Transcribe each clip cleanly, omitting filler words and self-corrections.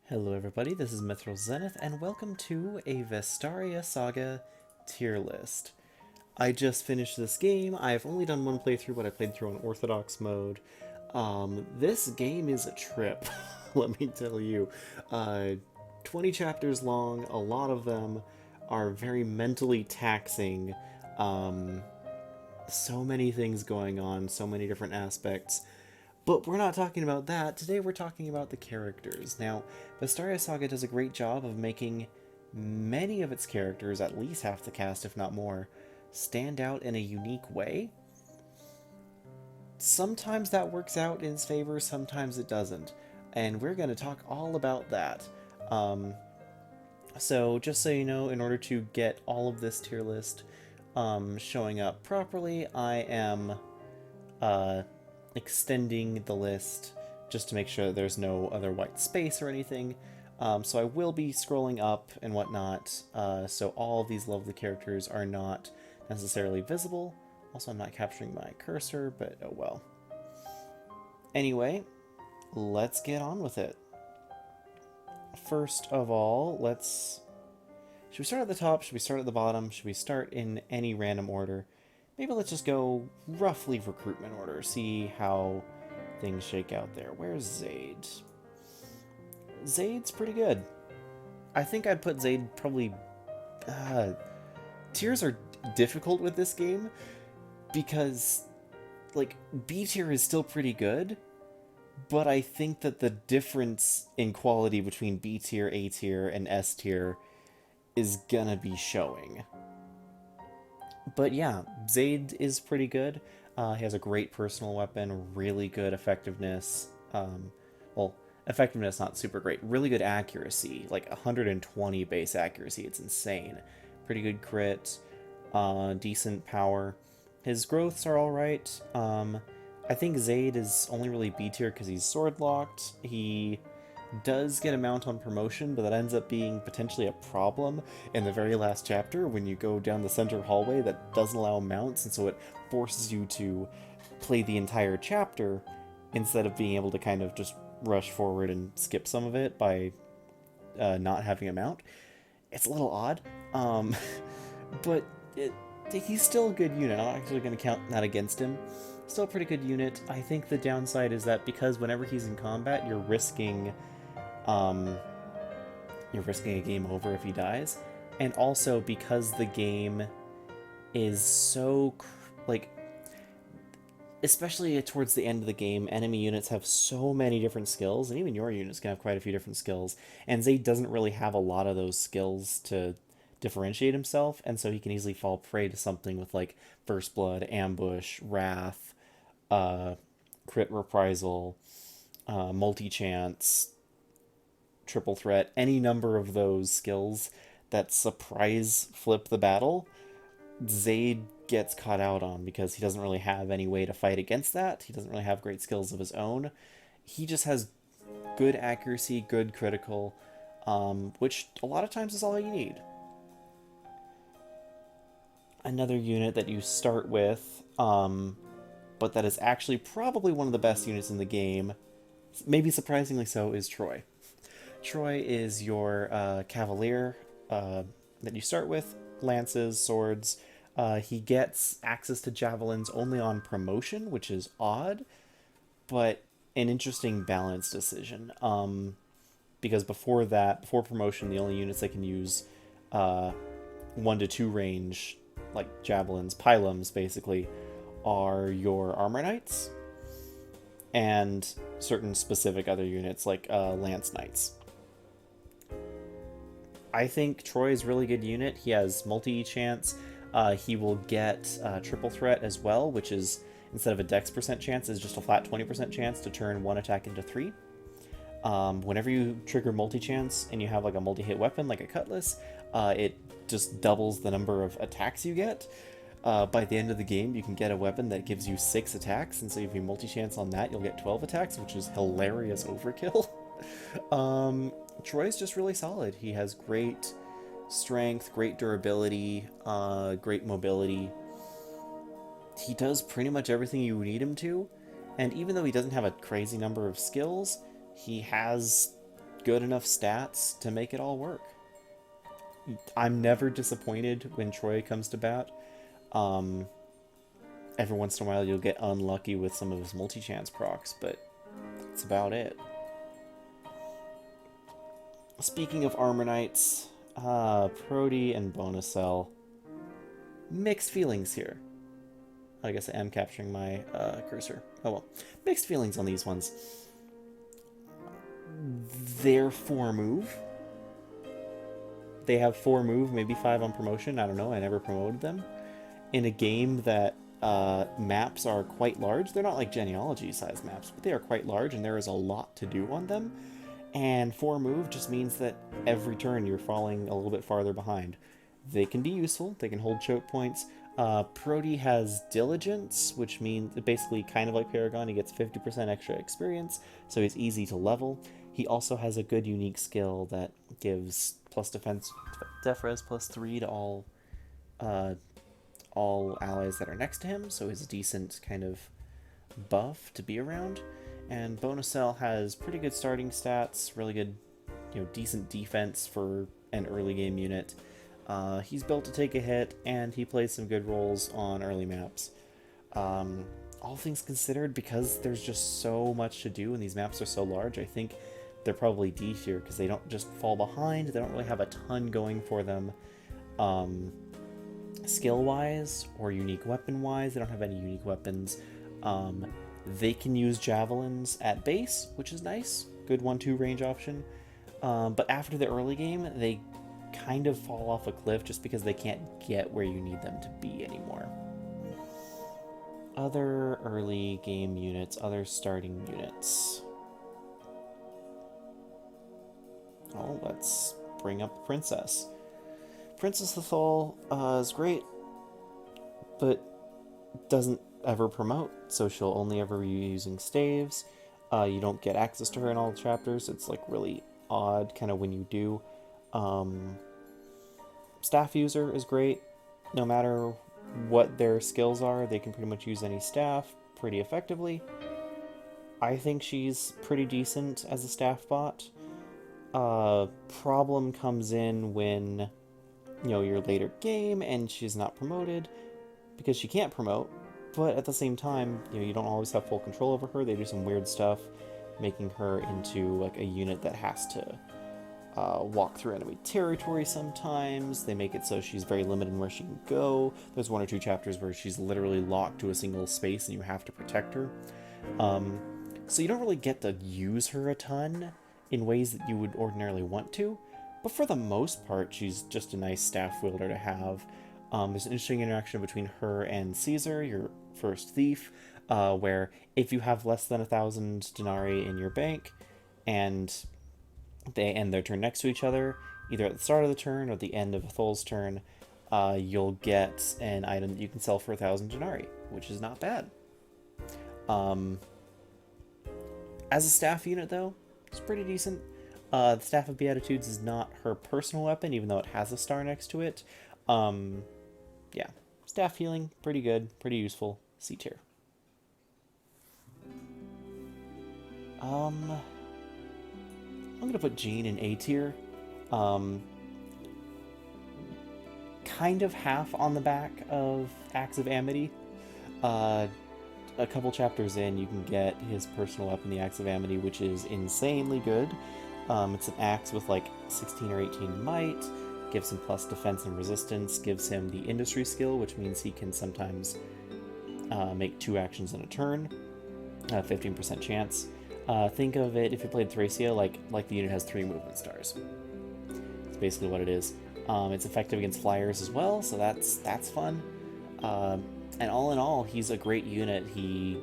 Hello everybody, this is Mithril Zenith, and welcome to a Vestaria Saga tier list. I just finished this game. I've only done one playthrough, but I played through on Orthodox mode. This game is a trip, let me tell you. 20 chapters long, a lot of them are very mentally taxing. So many things going on, so many different aspects. But we're not talking about that. Today we're talking about the characters. Now, Vestaria Saga does a great job of making many of its characters, at least half the cast, if not more, stand out in a unique way. Sometimes that works out in its favor, sometimes it doesn't. And we're going to talk all about that. So, just so you know, in order to get all of this tier list showing up properly, I am extending the list just to make sure that there's no other white space or anything. So I will be scrolling up and whatnot, so all of these lovely characters are not necessarily visible. Also, I'm not capturing my cursor, but oh well. Anyway, let's get on with it. First of all, should we start at the top? Should we start at the bottom? Should we start in any random order? Maybe let's just go roughly recruitment order, see how things shake out there. Where's Zade? Zade's pretty good. I think I'd put Zade probably... tiers are difficult with this game because, like, B tier is still pretty good, but I think that the difference in quality between B tier, A tier, and S tier is gonna be showing. But yeah, Zade is pretty good. He has a great personal weapon, really good effectiveness. Well, effectiveness not super great. Really good accuracy, like 120 base accuracy. It's insane. Pretty good crit, decent power. His growths are alright. I think Zade is only really B tier because he's sword locked. He does get a mount on promotion, but that ends up being potentially a problem in the very last chapter when you go down the center hallway that doesn't allow mounts, and so it forces you to play the entire chapter instead of being able to kind of just rush forward and skip some of it by not having a mount. It's a little odd, but he's still a good unit. I'm not actually going to count that against him. Still a pretty good unit. I think the downside is that because whenever he's in combat, you're risking a game over if he dies, and also because the game is so like, especially towards the end of the game, enemy units have so many different skills, and even your units can have quite a few different skills, and Zade doesn't really have a lot of those skills to differentiate himself, and so he can easily fall prey to something with like First Blood, Ambush, Wrath, Crit Reprisal, Multi-Chance, Triple Threat, any number of those skills that surprise flip the battle. Zade gets caught out on because he doesn't really have any way to fight against that. He doesn't really have great skills of his own. He just has good accuracy, good critical, which a lot of times is all you need. Another unit that you start with, but that is actually probably one of the best units in the game, maybe surprisingly so, is Troy. Troy is your cavalier that you start with, lances, swords. He gets access to javelins only on promotion, which is odd, but an interesting balance decision. Because before promotion, the only units that can use 1 to 2 range, like javelins, pylums basically, are your armor knights and certain specific other units like lance knights. I think Troy is a really good unit. He has multi-chance. He will get triple threat as well, which is, instead of a dex percent chance, is just a flat 20% chance to turn 1 attack into 3. Whenever you trigger multi-chance and you have like a multi-hit weapon like a cutlass, it just doubles the number of attacks you get. By the end of the game, you can get a weapon that gives you 6 attacks, and so if you multi-chance on that, you'll get 12 attacks, which is hilarious overkill. Troy's just really solid. He has great strength, great durability, great mobility. He does pretty much everything you need him to, and even though he doesn't have a crazy number of skills, he has good enough stats to make it all work. I'm never disappointed when Troy comes to bat. Every once in a while you'll get unlucky with some of his multi-chance procs, but that's about it. Speaking of Armor Knights, Prody and Bonacell. Mixed feelings here. I guess I am capturing my cursor. Oh well. Mixed feelings on these ones. They're 4 move. They have 4 move, maybe 5 on promotion. I don't know. I never promoted them. In a game that maps are quite large. They're not like genealogy size maps, but they are quite large and there is a lot to do on them. And 4 move just means that every turn you're falling a little bit farther behind. They can be useful. They can hold choke points. Prody has Diligence, which means basically kind of like Paragon, he gets 50% extra experience, so he's easy to level. He also has a good unique skill that gives plus defense, def res plus 3 to all allies that are next to him, so he's a decent kind of buff to be around. And Bonacell has pretty good starting stats, really good, decent defense for an early game unit. He's built to take a hit, and he plays some good roles on early maps. All things considered, because there's just so much to do and these maps are so large, I think they're probably D tier because they don't just fall behind. They don't really have a ton going for them skill-wise or unique weapon-wise. They don't have any unique weapons. They can use javelins at base, which is nice. Good 1-2 range option. But after the early game, they kind of fall off a cliff just because they can't get where you need them to be anymore. Other early game units, other starting units. Oh, let's bring up the Princess. Princess Ethel is great, but doesn't ever promote, so she'll only ever be using staves. You don't get access to her in all the chapters. It's like really odd kind of when you do. Staff user is great. No matter what their skills are, they can pretty much use any staff pretty effectively. I think she's pretty decent as a staff bot. Problem comes in when, you're later game and she's not promoted because she can't promote, but at the same time, you don't always have full control over her. They do some weird stuff, making her into like a unit that has to walk through enemy territory sometimes. They make it so she's very limited in where she can go. There's 1 or 2 chapters where she's literally locked to a single space and you have to protect her. So you don't really get to use her a ton in ways that you would ordinarily want to, but for the most part, she's just a nice staff wielder to have. There's an interesting interaction between her and Caesar, your first thief, where if you have less than 1,000 denarii in your bank, and they end their turn next to each other, either at the start of the turn or the end of Ethel's turn, you'll get an item that you can sell for 1,000 denarii, which is not bad. As a staff unit, though, it's pretty decent. The Staff of Beatitudes is not her personal weapon, even though it has a star next to it. Yeah, staff healing, pretty good, pretty useful, C tier. I'm gonna put Jean in A tier. Kind of half on the back of Acts of Amity. A couple chapters in, you can get his personal weapon, the Axe of Amity, which is insanely good. It's an axe with like 16 or 18 might, gives him plus defense and resistance, gives him the industry skill, which means he can sometimes make 2 actions in a turn, 15% chance. Think of it, if you played Thracia, like the unit has 3 movement stars. That's basically what it is. It's effective against flyers as well, so that's fun. And all in all, he's a great unit. He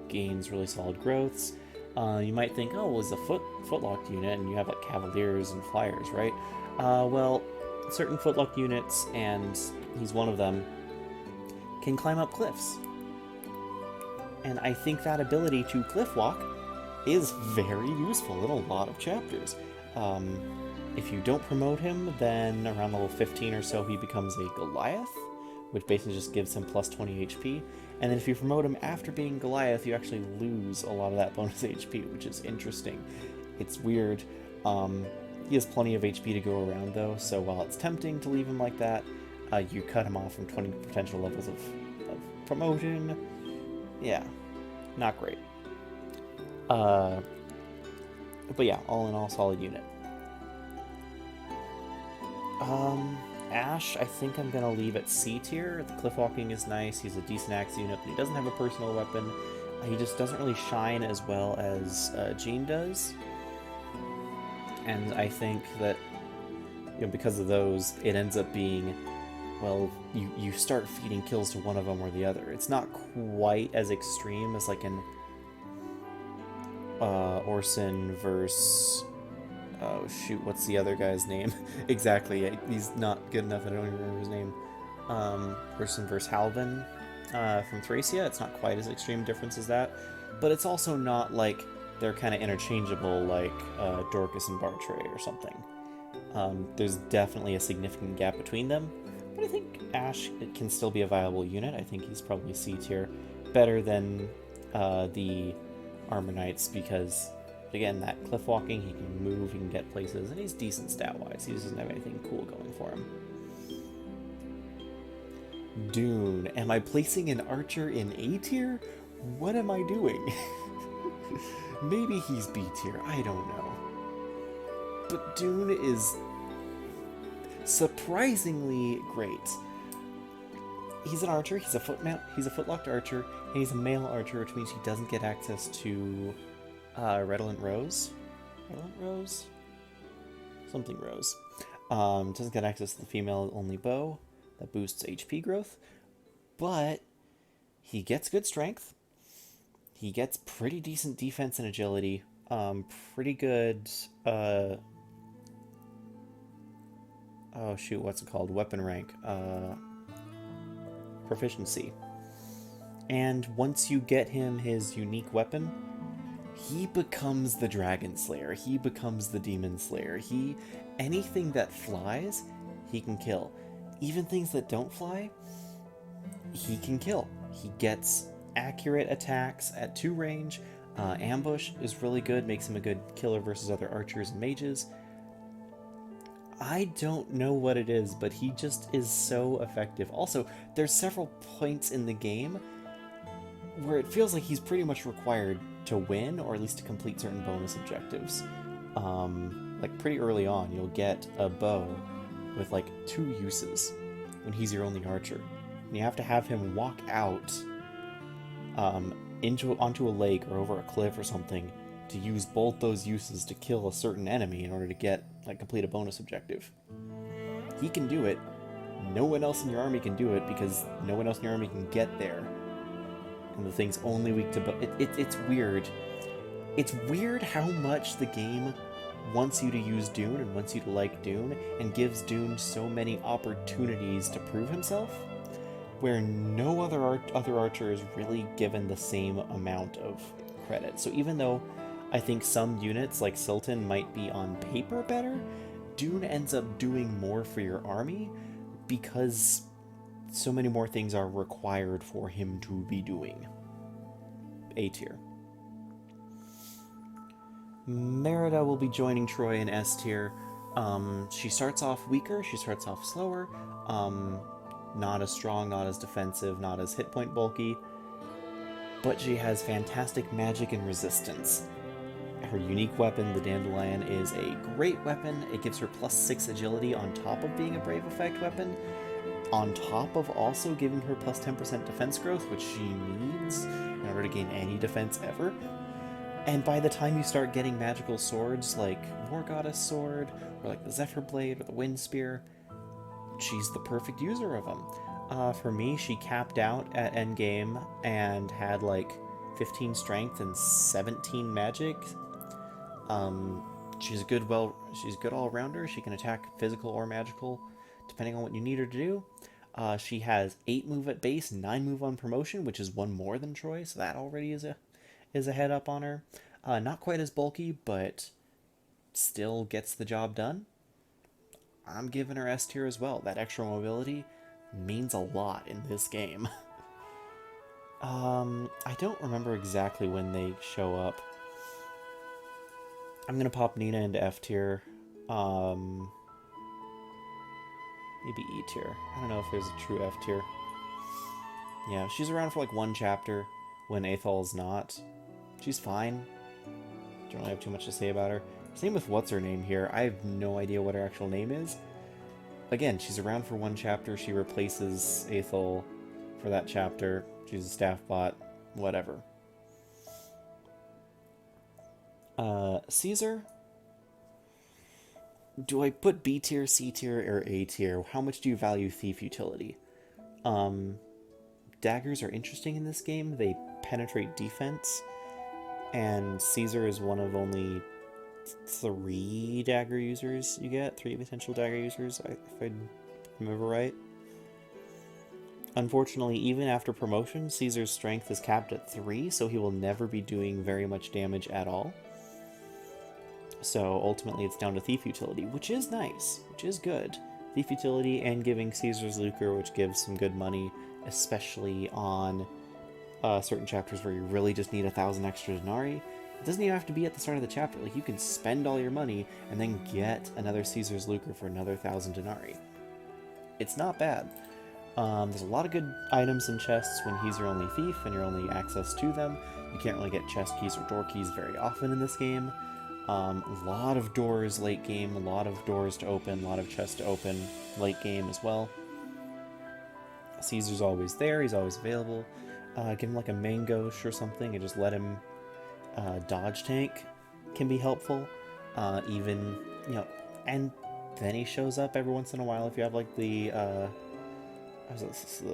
gains really solid growths. You might think, oh, well, it's a footlocked unit, and you have like cavaliers and flyers, right? Well, certain footlocked units, and he's one of them, can climb up cliffs. And I think that ability to cliff walk is very useful in a lot of chapters. If you don't promote him, then around level 15 or so, he becomes a Goliath, which basically just gives him plus 20 HP. And then if you promote him after being Goliath, you actually lose a lot of that bonus HP, which is interesting. It's weird. He has plenty of HP to go around, though, so while it's tempting to leave him like that, you cut him off from 20 potential levels of promotion. Yeah, not great. But yeah, all in all, solid unit. Ash, I think I'm going to leave at C tier. The cliff walking is nice. He's a decent axe unit, but he doesn't have a personal weapon. He just doesn't really shine as well as Jean does. And I think that, because of those, it ends up being, well, you start feeding kills to one of them or the other. It's not quite as extreme as like an Orson versus... Oh shoot, what's the other guy's name? Exactly, he's not good enough that I don't even remember his name. Orson versus Haldin from Thracia. It's not quite as extreme difference as that, but it's also not like they're kind of interchangeable like Dorcas and Bartray or something. There's definitely a significant gap between them, but I think Ash can still be a viable unit. I think he's probably C tier, better than the Armor Knights, because again, that cliff walking, he can move, he can get places, and he's decent stat-wise. He just doesn't have anything cool going for him. Dune. Am I placing an archer in A tier? What am I doing? Maybe he's B tier, I don't know. But Dune is surprisingly great. He's an archer, he's a footlocked archer, and he's a male archer, which means he doesn't get access to Redolent Rose? Redolent Rose? Something Rose. Doesn't get access to the female-only bow. That boosts HP growth. But he gets good strength. He gets pretty decent defense and agility. Pretty good... oh shoot, what's it called? Weapon rank. Proficiency. And once you get him his unique weapon, he becomes the Dragon Slayer. He becomes the Demon Slayer. Anything that flies, he can kill. Even things that don't fly, he can kill. He gets accurate attacks at 2 range. Ambush is really good, makes him a good killer versus other archers and mages. I don't know what it is, but he just is so effective. Also, there's several points in the game where it feels like he's pretty much required to win, or at least to complete certain bonus objectives. Like pretty early on, you'll get a bow with like 2 uses when he's your only archer. And you have to have him walk out onto a lake or over a cliff or something to use both those uses to kill a certain enemy in order to complete a bonus objective. He can do it. No one else in your army can do it because no one else in your army can get there. And the thing's only weak to it's weird. It's weird how much the game wants you to use Dune and wants you to like Dune, and gives Dune so many opportunities to prove himself, where no other archer is really given the same amount of credit. So even though I think some units like Silton might be on paper better, Dune ends up doing more for your army because so many more things are required for him to be doing. A tier. Merida will be joining Troy in S tier. She starts off weaker, she starts off slower, not as strong, not as defensive, not as hit point bulky, but she has fantastic magic and resistance. Her unique weapon, the Dandelion, is a great weapon. It gives her +6 agility on top of being a Brave Effect weapon, on top of also giving her +10% defense growth, which she needs in order to gain any defense ever. And by the time you start getting magical swords like War Goddess Sword, or like the Zephyr Blade, or the Wind Spear, she's the perfect user of them. For me, she capped out at endgame and had like 15 strength and 17 magic. She's a good all-rounder. She can attack physical or magical, depending on what you need her to do. She has 8 move at base, 9 move on promotion, which is 1 more than Troy, so that already is a head up on her. Not quite as bulky, but still gets the job done. I'm giving her S tier as well. That extra mobility means a lot in this game. I don't remember exactly when they show up. I'm gonna pop Nina into F tier. Um, maybe E tier. I don't know if there's a true F tier. Yeah, she's around for like one chapter when Ethel's not. She's fine. Don't really have too much to say about her. Same with what's her name here. I have no idea what her actual name is. Again, she's around for one chapter. She replaces Ethel for that chapter. She's a staff bot. Whatever. Caesar? Do I put B tier, C tier, or A tier? How much do you value thief utility? Daggers are interesting in this game. They penetrate defense. And Caesar is one of only 3 dagger users you get. 3 potential dagger users, if I remember right. Unfortunately, even after promotion, Caesar's strength is capped at 3, so he will never be doing very much damage at all. So ultimately it's down to thief utility, which is nice, which is good. Thief utility and giving Caesar's lucre, which gives some good money, especially on certain chapters where you really just need 1,000 extra denarii. It doesn't even have to be at the start of the chapter. Like, you can spend all your money and then get another Caesar's lucre for another 1,000 denarii. It's not bad. There's a lot of good items in chests when he's your only thief and your only access to them. You can't really get chest keys or door keys very often in this game. A lot of doors late game, a lot of doors to open, a lot of chests to open late game as well. Caesar's always there, he's always available. Give him like a Mangosh or something and just let him dodge tank can be helpful. Even, you know, and then he shows up every once in a while if you have like the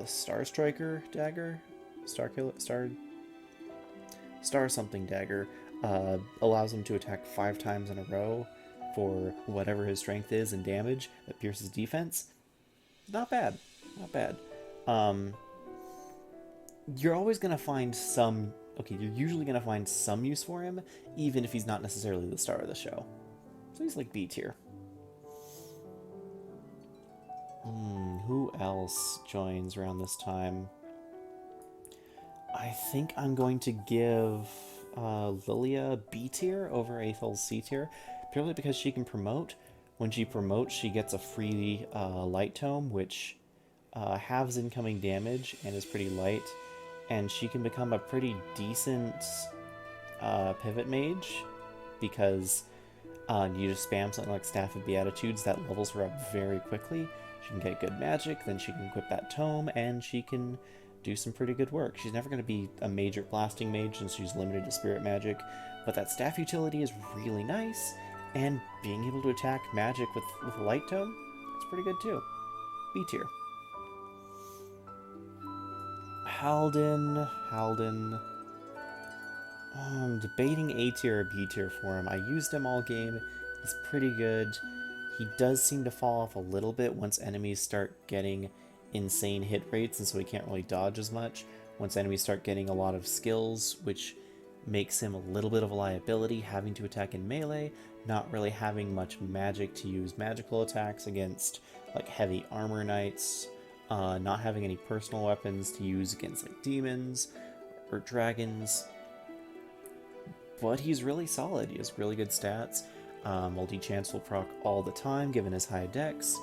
Star Striker dagger? Star something dagger. Allows him to attack 5 times in a row for whatever his strength is and damage that pierces defense. Not bad. Not bad. You're always going to find some... Okay, you're usually going to find some use for him, even if he's not necessarily the star of the show. So he's like B tier. Who else joins around this time? I think I'm going to give Lilia B tier over Ethel's C tier, purely because she can promote. When she promotes, she gets a free light tome, which halves incoming damage and is pretty light, and she can become a pretty decent pivot mage because you just spam something like Staff of Beatitudes that levels her up very quickly. She can get good magic, then she can equip that tome, and she can do some pretty good work. She's never going to be a major blasting mage since she's limited to spirit magic, but that staff utility is really nice, and being able to attack magic with a light tome, it's pretty good too. B tier. Haldin. I'm debating A tier or B tier for him. I used him all game. He's pretty good. He does seem to fall off a little bit once enemies start getting insane hit rates, and so he can't really dodge as much. Once enemies start getting a lot of skills, which makes him a little bit of a liability, having to attack in melee, not really having much magic to use magical attacks against like heavy armor knights, not having any personal weapons to use against like demons or dragons. But he's really solid. He has really good stats. Multi-chance will proc all the time given his high dex.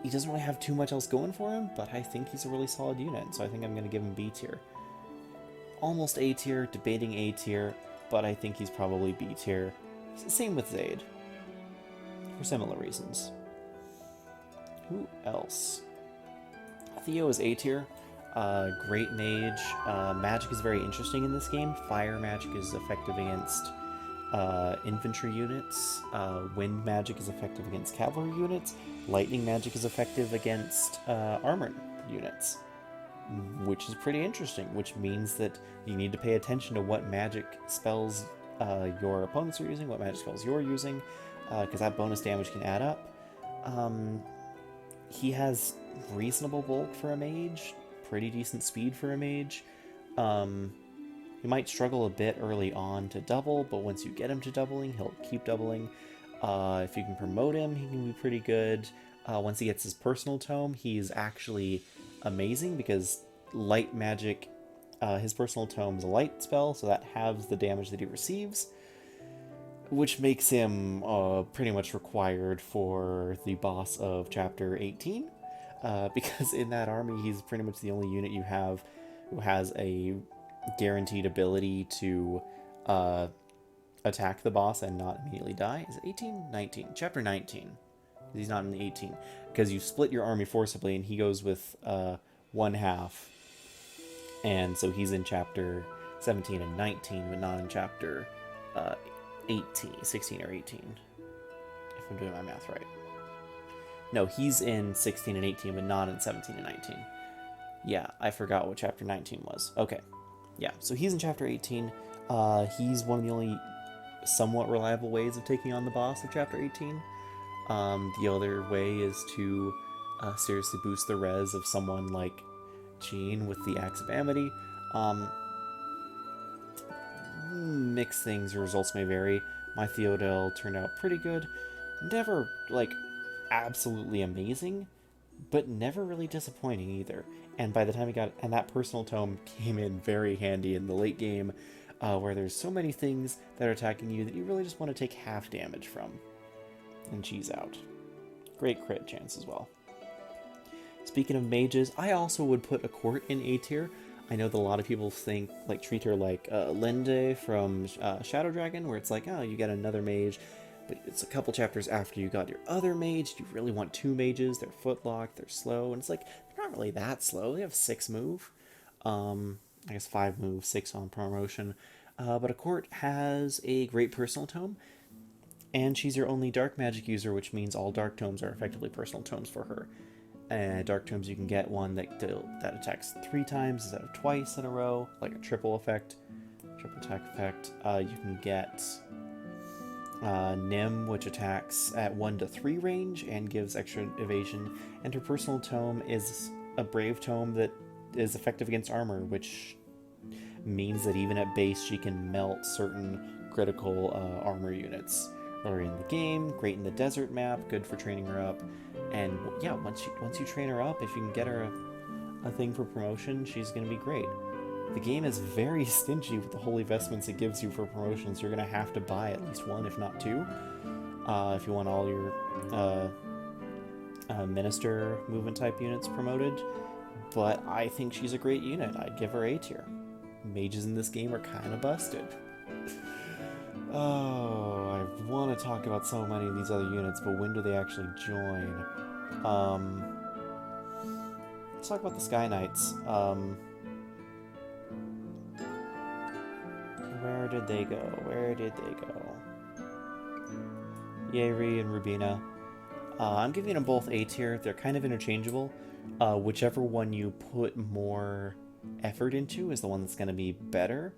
He doesn't really have too much else going for him, but I think he's a really solid unit, so I think I'm going to give him B tier. Almost A tier, debating A tier, but I think he's probably B tier. Same with Zade, for similar reasons. Who else? Theo is A tier. Great mage. Magic is very interesting in this game. Fire magic is effective against infantry units. Wind magic is effective against cavalry units. Lightning magic is effective against armored units, which is pretty interesting, which means that you need to pay attention to what magic spells your opponents are using, what magic spells you're using, because that bonus damage can add up. He has reasonable bulk for a mage, pretty decent speed for a mage. He might struggle a bit early on to double, but once you get him to doubling, he'll keep doubling. If you can promote him, he can be pretty good. Once he gets his personal tome, he's actually amazing because light magic, his personal tome is a light spell, so that halves the damage that he receives. which makes him pretty much required for the boss of Chapter 18, because in that army, he's pretty much the only unit you have who has a guaranteed ability to attack the boss and not immediately die. Is it 18? 19. Chapter 19. He's not in 18. Because you split your army forcibly, and he goes with one half. And so he's in Chapter 17 and 19, but not in Chapter 16 or 18. If I'm doing my math right. No, he's in 16 and 18, but not in 17 and 19. Yeah, I forgot what Chapter 19 was. Okay. Yeah, so he's in Chapter 18. He's one of the only somewhat reliable ways of taking on the boss of Chapter 18. The other way is to seriously boost the res of someone like Jean with the Axe of Amity. Mixed things, your results may vary. My Theodor turned out pretty good. Never, like, absolutely amazing, but never really disappointing either. And by the time he got... And that personal tome came in very handy in the late game, where there's so many things that are attacking you that you really just want to take half damage from. And cheese out. Great crit chance as well. Speaking of mages, I also would put Accort in A tier. I know that a lot of people think, like, treat her like Linde from Shadow Dragon, where it's like, oh, you get another mage, but it's a couple chapters after you got your other mage. You really want two mages. They're footlocked, they're slow, and it's like, they're not really that slow. They have 6 move. I guess 5 move, 6 on promotion. But Accort has a great personal tome, and she's your only dark magic user, which means all dark tomes are effectively personal tomes for her. Dark tomes, you can get one that attacks 3 times instead of twice in a row, like a triple effect, triple attack effect. You can get Nim, which attacks at 1 to 3 range and gives extra evasion. And her personal tome is a brave tome that is effective against armor, which means that even at base she can melt certain critical armor units. Earlier in the game, great in the desert map, good for training her up. And yeah, once you train her up, if you can get her a thing for promotion, she's going to be great. The game is very stingy with the holy vestments it gives you for promotions. You're going to have to buy at least 1, if not 2, if you want all your minister movement type units promoted. But I think she's a great unit. I'd give her A tier. Mages in this game are kind of busted. Oh, I want to talk about so many of these other units, but when do they actually join? Let's talk about the Sky Knights. Where did they go? Yeri and Rubina. I'm giving them both A tier. They're kind of interchangeable. Whichever one you put more effort into is the one that's going to be better.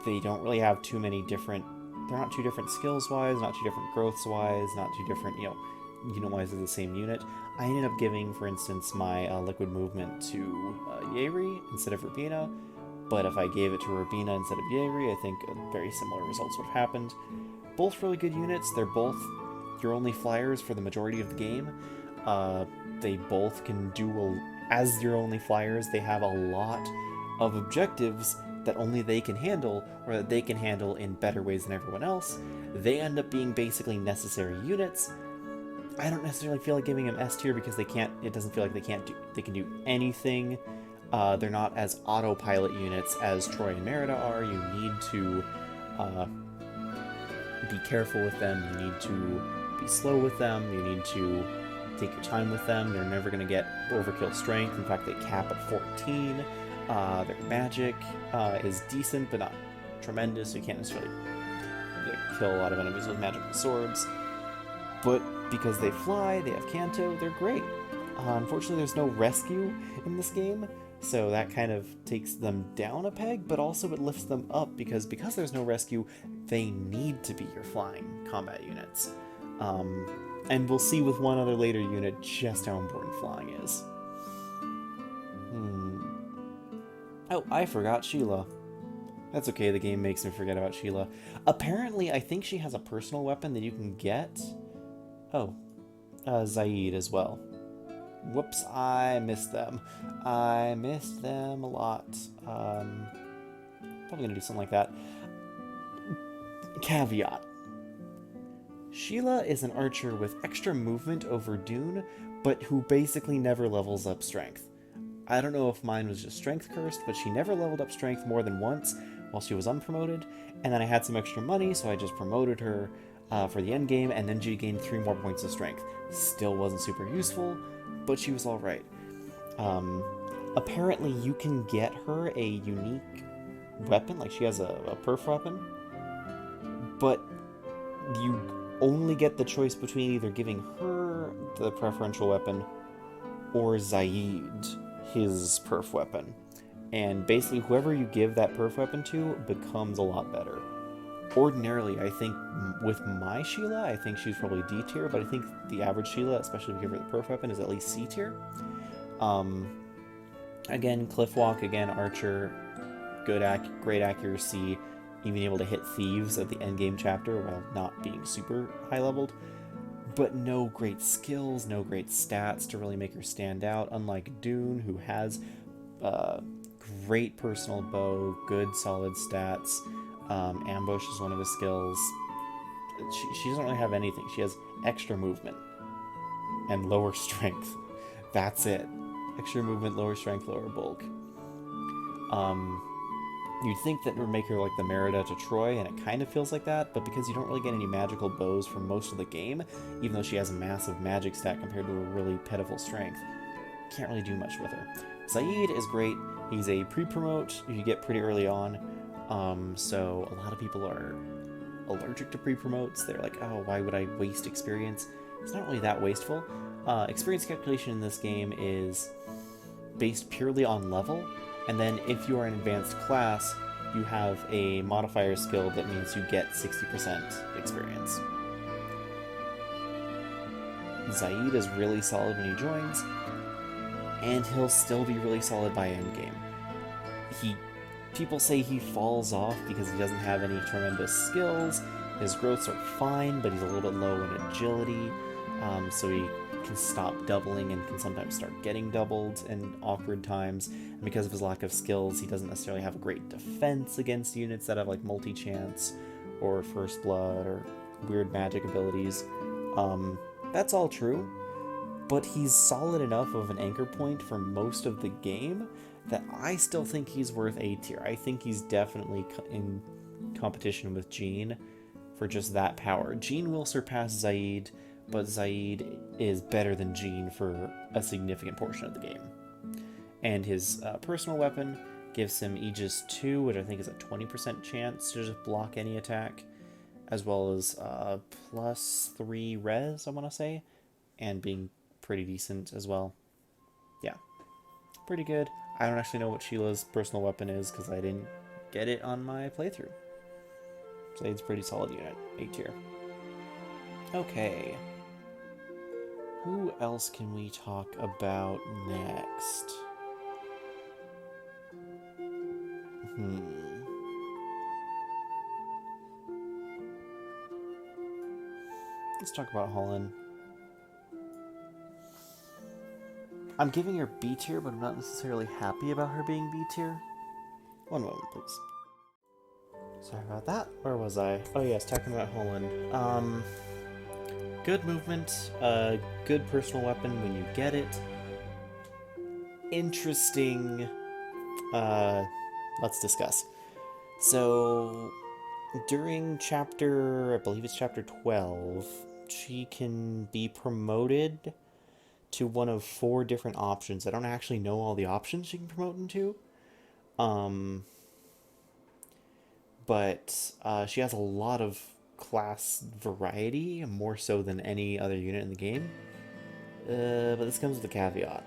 They don't really have too many different... They're not too different skills-wise, not too different growths-wise, not too different, unit-wise of the same unit. I ended up giving, for instance, my liquid movement to Yeri instead of Rubina, but if I gave it to Rubina instead of Yeri, I think very similar results would have happened. Both really good units. They're both your only flyers for the majority of the game. They both can do... As your only flyers, they have a lot of objectives that only they can handle, or that they can handle in better ways than everyone else. They end up being basically necessary units. I don't necessarily feel like giving them S tier because they can't. It doesn't feel like they can do anything. They're not as autopilot units as Troy and Merida are. You need to be careful with them. You need to be slow with them. You need to take your time with them. They're never going to get overkill strength. In fact, they cap at 14. Their magic is decent, but not tremendous. You can't necessarily kill a lot of enemies with magical swords. But because they fly, they have Canto, they're great. Unfortunately, there's no rescue in this game, so that kind of takes them down a peg, but also it lifts them up because there's no rescue, they need to be your flying combat units. And we'll see with one other later unit just how important flying is. Oh, I forgot Sheila. That's okay, the game makes me forget about Sheila. Apparently, I think she has a personal weapon that you can get. Oh, Saeed as well. Whoops, I missed them. I missed them a lot. Probably gonna do something like that. Caveat. Sheila is an archer with extra movement over Dune, but who basically never levels up strength. I don't know if mine was just strength cursed, but she never leveled up strength more than once while she was unpromoted, and then I had some extra money, so I just promoted her for the end game, and then she gained 3 more points of strength. Still wasn't super useful, but she was alright. Apparently you can get her a unique weapon, like she has a perf weapon, but you only get the choice between either giving her the preferential weapon or Saeed his perf weapon. And basically whoever you give that perf weapon to becomes a lot better. Ordinarily, I think with my Sheila, I think she's probably D tier, but I think the average Sheila, especially if you give her the perf weapon, is at least C tier. Again, cliff walk, again, archer, great accuracy, even able to hit thieves at the endgame chapter while not being super high leveled, but no great skills, no great stats to really make her stand out, unlike Dune, who has great personal bow, good solid stats. Ambush is one of his skills. She doesn't really have anything. She has extra movement and lower strength. That's it. Extra movement, lower strength, lower bulk. You'd think that would make her like the Merida to Troy, and it kind of feels like that, but because you don't really get any magical bows for most of the game, even though she has a massive magic stat compared to a really pitiful strength, can't really do much with her. Saeed is great. He's a pre-promote you get pretty early on, so a lot of people are allergic to pre-promotes. They're like, oh, why would I waste experience? It's not really that wasteful. Experience calculation in this game is based purely on level, and then if you are an advanced class, you have a modifier skill that means you get 60% experience. Saeed is really solid when he joins, and he'll still be really solid by endgame. People say he falls off because he doesn't have any tremendous skills. His growths are fine, but he's a little bit low in agility, so he can stop doubling and can sometimes start getting doubled in awkward times. And because of his lack of skills, he doesn't necessarily have a great defense against units that have like multi-chance or first blood or weird magic abilities. That's all true, but he's solid enough of an anchor point for most of the game that I still think he's worth A tier. I think he's definitely in competition with Jean for just that power. Jean will surpass Saeed, but Saeed is better than Jean for a significant portion of the game. And his personal weapon gives him Aegis 2, which I think is a 20% chance to just block any attack, as well as +3 res, I want to say, and being pretty decent as well. Yeah, pretty good. I don't actually know what Sheila's personal weapon is because I didn't get it on my playthrough. Slade's pretty solid unit, A tier. Okay. Who else can we talk about next? Let's talk about Holland. I'm giving her B tier, but I'm not necessarily happy about her being B tier. One moment, please. Sorry about that. Where was I? Oh yes, talking about Holland. Good movement, good personal weapon when you get it. Interesting. Let's discuss. So, during chapter, I believe it's chapter 12, she can be promoted to one of 4 different options. I don't actually know all the options she can promote into. But she has a lot of class variety, more so than any other unit in the game. But this comes with a caveat.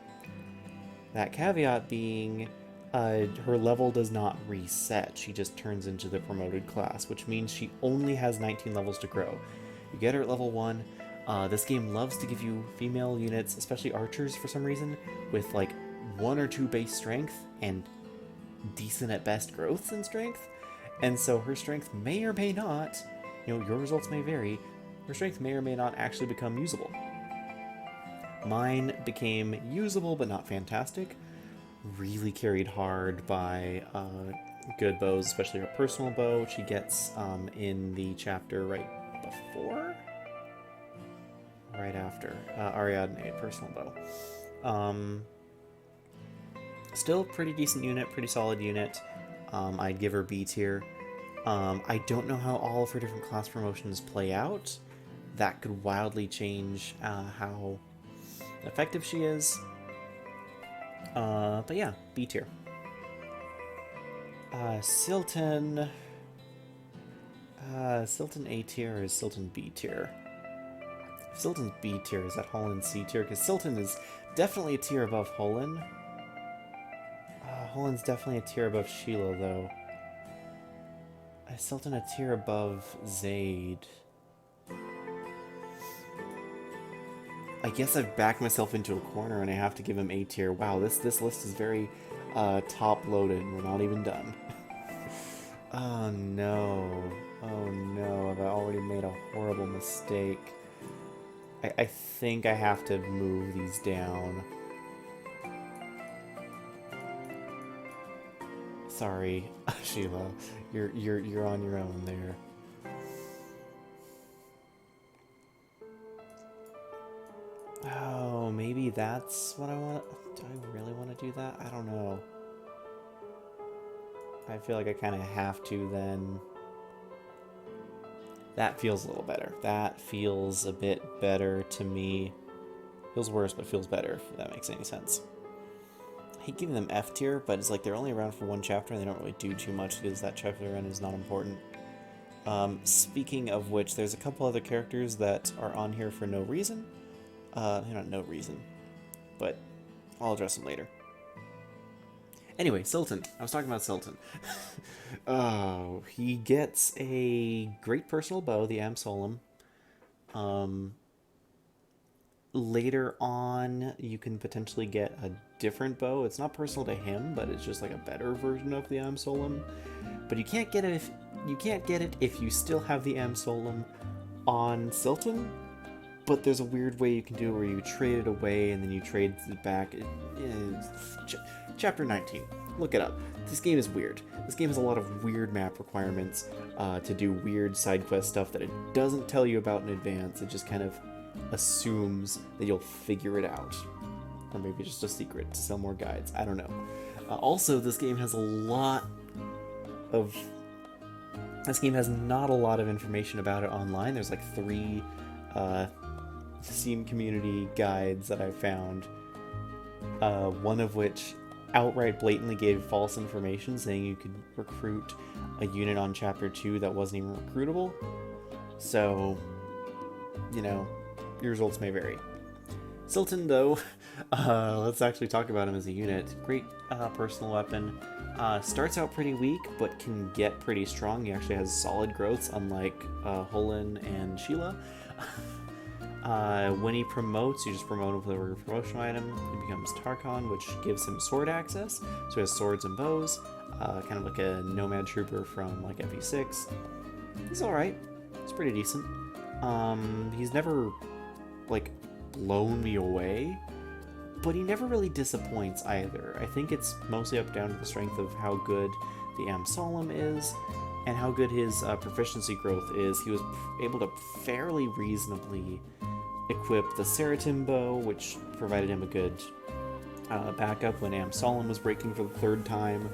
That caveat being her level does not reset. She just turns into the promoted class, which means she only has 19 levels to grow. You get her at level 1. This game loves to give you female units, especially archers for some reason, with like 1 or 2 base strength and decent at best growths in strength. And so her strength may or may not, your results may vary, her strength may or may not actually become usable. Mine became usable but not fantastic, really carried hard by good bows, especially her personal bow, which she gets in the chapter right before? Right after. Ariadne, personal bow. Still pretty decent unit, pretty solid unit. I'd give her B tier. I don't know how all of her different class promotions play out. That could wildly change how effective she is. But yeah, B tier. Silton. Silton A tier or is Silton B tier? If Silton's B tier, is that Holland C tier? Because Silton is definitely a tier above Holland. Holland's definitely a tier above Sheila, though. Is Silton a tier above Zade? I guess I've backed myself into a corner and I have to give him A tier. Wow, this list is very top-loaded. We're not even done. Oh no. Oh no, I've already made a horrible mistake. I think I have to move these down. Sorry, Sheila. You're on your own there. Oh, maybe that's what I want. Do I really want to do that? I don't know. I feel like I kind of have to then. That feels a little better. That feels a bit better to me. Feels worse, but feels better, if that makes any sense. I hate giving them F tier, but it's like they're only around for one chapter and they don't really do too much because that chapter run is not important. Speaking of which, there's a couple other characters that are on here for no reason. Not no reason, but I'll address them later. Anyway, Silton. I was talking about Silton. Oh, he gets a great personal bow, the Am-Solem. Later on, you can potentially get a different bow. It's not personal to him, but it's just like a better version of the Am-Solem. But you can't get it if you still have the Am-Solem on Silton. But there's a weird way you can do it where you trade it away and then you trade it back. Chapter 19. Look it up. This game is weird. This game has a lot of weird map requirements to do weird side quest stuff that it doesn't tell you about in advance. It just kind of assumes that you'll figure it out. Or maybe just a secret to sell more guides. I don't know. Also, this game has This game has not a lot of information about it online. There's like 3 Steam community guides that I found, one of which outright blatantly gave false information, saying you could recruit a unit on Chapter 2 that wasn't even recruitable. So, you know, your results may vary. Silton, though, let's actually talk about him as a unit. Great personal weapon. Starts out pretty weak, but can get pretty strong. He actually has solid growths, unlike Holland and Sheila. When he promotes, you just promote him with a promotional item. He becomes Tarchon, which gives him sword access. So he has swords and bows, kind of like a nomad trooper from like FE6. He's alright. He's pretty decent. He's never like blown me away, but he never really disappoints either. I think it's mostly up down to the strength of how good the Am-Solem is and how good his proficiency growth is. He was able to fairly reasonably equip the Seratim bow, which provided him a good backup when Am-Solem was breaking for the 3rd time.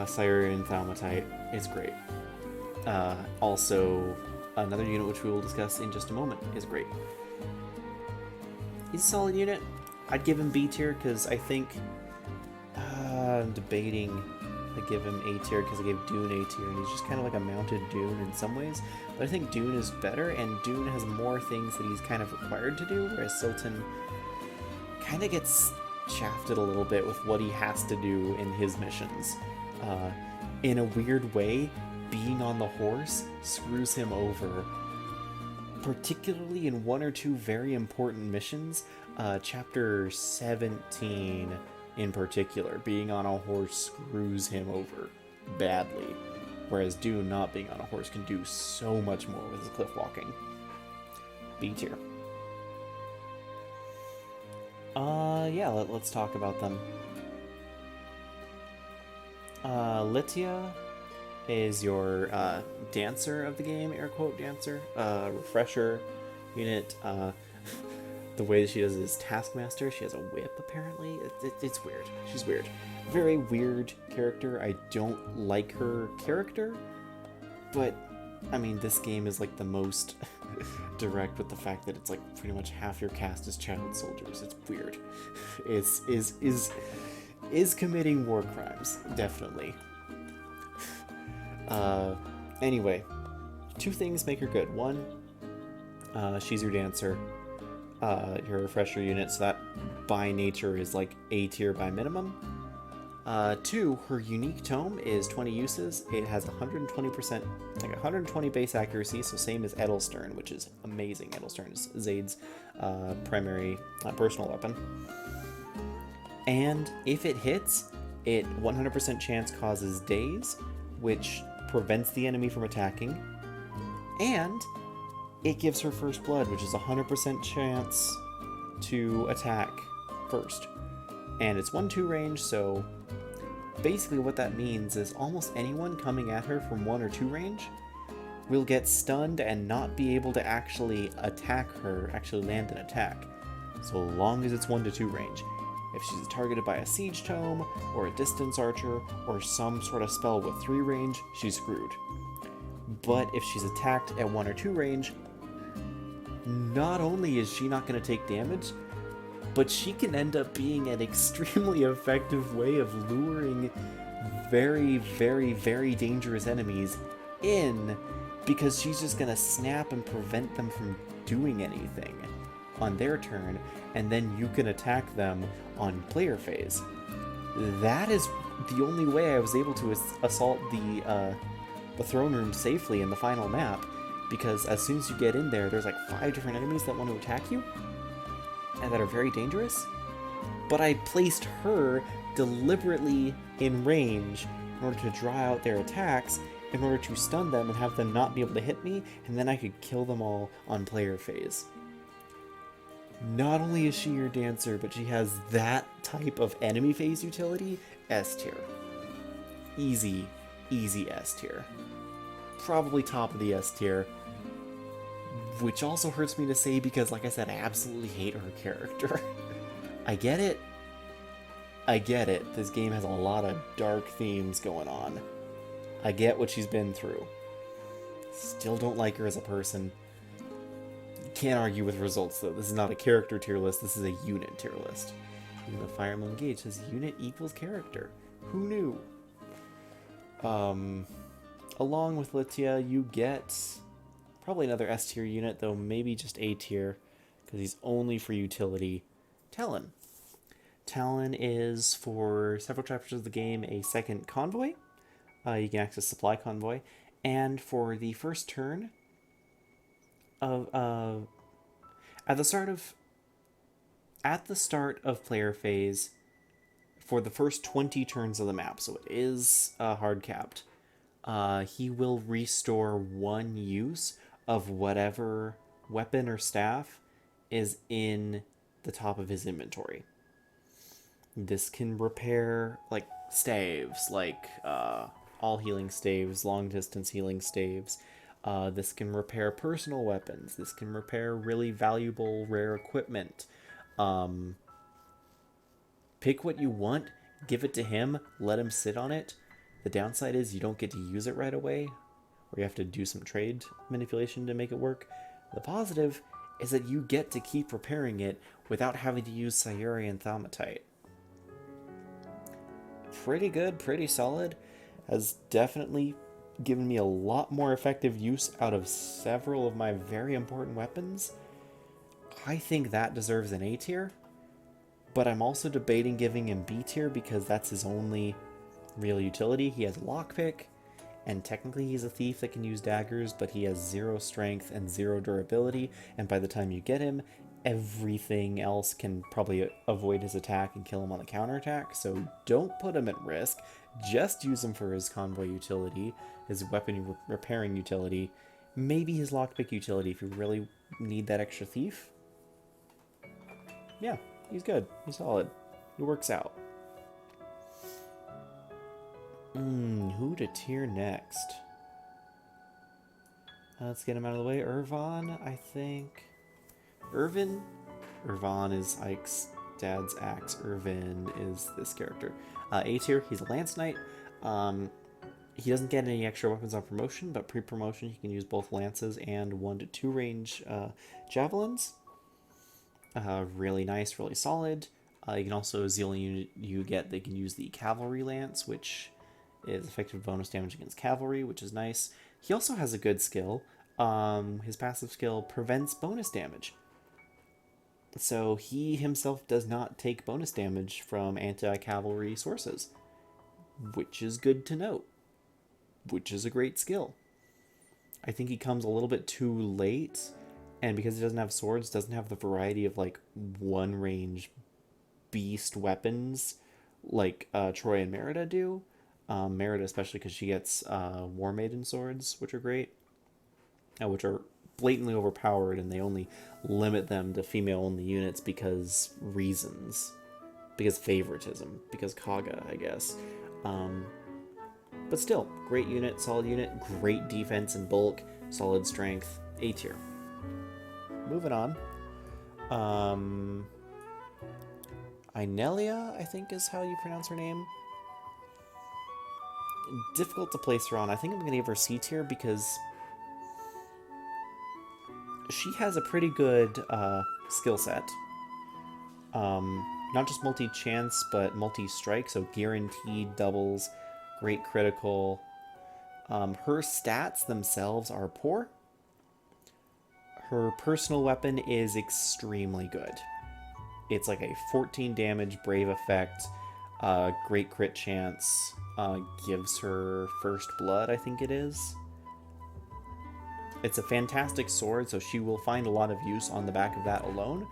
Sire Thaumatite is great. Also, another unit which we will discuss in just a moment is great. He's a solid unit. I'd give him B tier because I think I'm debating to give him A tier because I gave Dune A tier and he's just kind of like a mounted Dune in some ways. But I think Dune is better and Dune has more things that he's kind of required to do, whereas Silton kind of gets shafted a little bit with what he has to do in his missions. In a weird way, being on the horse screws him over, particularly in 1 or 2 very important missions. Chapter 17 in particular, being on a horse screws him over badly, whereas Dune not being on a horse can do so much more with his cliff walking. B tier. Yeah, let's talk about them. Lilia is your dancer of the game, air quote dancer, refresher unit. The way that she does it is Taskmaster. She has a whip, apparently. It's weird. She's weird. Very weird character. I don't like her character, but I mean, this game is like the most direct with the fact that it's like pretty much half your cast is child soldiers. It's weird. Is committing war crimes, definitely. Anyway, two things make her good. One, she's your dancer, your refresher unit, so that by nature is like A tier by minimum. Two, her unique tome is 20 uses. It has 120%, like 120 base accuracy, so same as Edelstern, which is amazing. Edelstern is Zade's primary personal weapon. And if it hits, it 100% chance causes daze, which prevents the enemy from attacking. And it gives her first blood, which is 100% chance to attack first. And it's 1-2 range, so basically what that means is almost anyone coming at her from 1 or 2 range will get stunned and not be able to actually attack her, actually land an attack, so long as it's 1 to 2 range. If she's targeted by a siege tome, or a distance archer, or some sort of spell with 3 range, she's screwed. But if she's attacked at 1 or 2 range, not only is she not going to take damage, but she can end up being an extremely effective way of luring very, very, very dangerous enemies in, because she's just going to snap and prevent them from doing anything on their turn, and then you can attack them on player phase. That is the only way I was able to assault the throne room safely in the final map, because as soon as you get in there, there's like 5 different enemies that want to attack you, and that are very dangerous. But I placed her deliberately in range in order to draw out their attacks, in order to stun them and have them not be able to hit me, and then I could kill them all on player phase. Not only is she your dancer, but she has that type of enemy phase utility. S tier. Easy, easy S tier. Probably top of the S tier. Which also hurts me to say because, like I said, I absolutely hate her character. I get it. I get it. This game has a lot of dark themes going on. I get what she's been through. Still don't like her as a person. Can't argue with results, though. This is not a character tier list, this is a unit tier list. Even though Fire Emblem Engage says unit equals character. Who knew? Along with Latia, you get probably another S tier unit, though maybe just A tier, because he's only for utility. Talon. Talon is, for several chapters of the game, a second convoy. You can access supply convoy. And for the first turn of at the start of player phase, for the first 20 turns of the map, so it is hard capped, he will restore 1 use of whatever weapon or staff is in the top of his inventory. This can repair like staves, like all healing staves, long distance healing staves. This can repair personal weapons. This can repair really valuable, rare equipment. Pick what you want, give it to him, let him sit on it. The downside is you don't get to use it right away, or you have to do some trade manipulation to make it work. The positive is that you get to keep repairing it without having to use Sayuri and Thaumatite. Pretty good, pretty solid. Has definitely given me a lot more effective use out of several of my very important weapons. I think that deserves an A tier, but I'm also debating giving him B tier because that's his only real utility. He has lockpick, and technically he's a thief that can use daggers, but he has 0 strength and 0 durability, and by the time you get him, everything else can probably avoid his attack and kill him on the counterattack, so don't put him at risk. Just use him for his convoy utility, his weapon repairing utility, maybe his lockpick utility if you really need that extra thief. Yeah, he's good. He's solid. It works out. Who to tier next? Let's get him out of the way. Irvine, I think. Irvine? Irvine is Ike's dad's axe. Irvine is this character. A tier, he's a Lance Knight. He doesn't get any extra weapons on promotion, but pre-promotion he can use both lances and 1 to 2 range javelins. Really nice, really solid. You can also, as the only unit you get, they can use the cavalry lance, which is effective bonus damage against cavalry, which is nice. He also has a good skill. His passive skill prevents bonus damage. So he himself does not take bonus damage from anti-cavalry sources, which is good to note, which is a great skill. I think he comes a little bit too late, and because he doesn't have swords, doesn't have the variety of like one range beast weapons like Troy and Merida do. Merida especially because she gets War Maiden swords, which are great, which are blatantly overpowered, and they only limit them to female-only units because reasons. Because favoritism. Because Kaga, I guess. But still, great unit, solid unit, great defense and bulk, solid strength, A tier. Moving on. Inelia, I think is how you pronounce her name. Difficult to place her on. I think I'm going to give her C tier because she has a pretty good skill set. Not just multi-chance, but multi-strike, so guaranteed doubles, great critical. Her stats themselves are poor. Her personal weapon is extremely good. It's like a 14 damage brave effect, great crit chance, gives her first blood, I think it is. It's a fantastic sword, so she will find a lot of use on the back of that alone.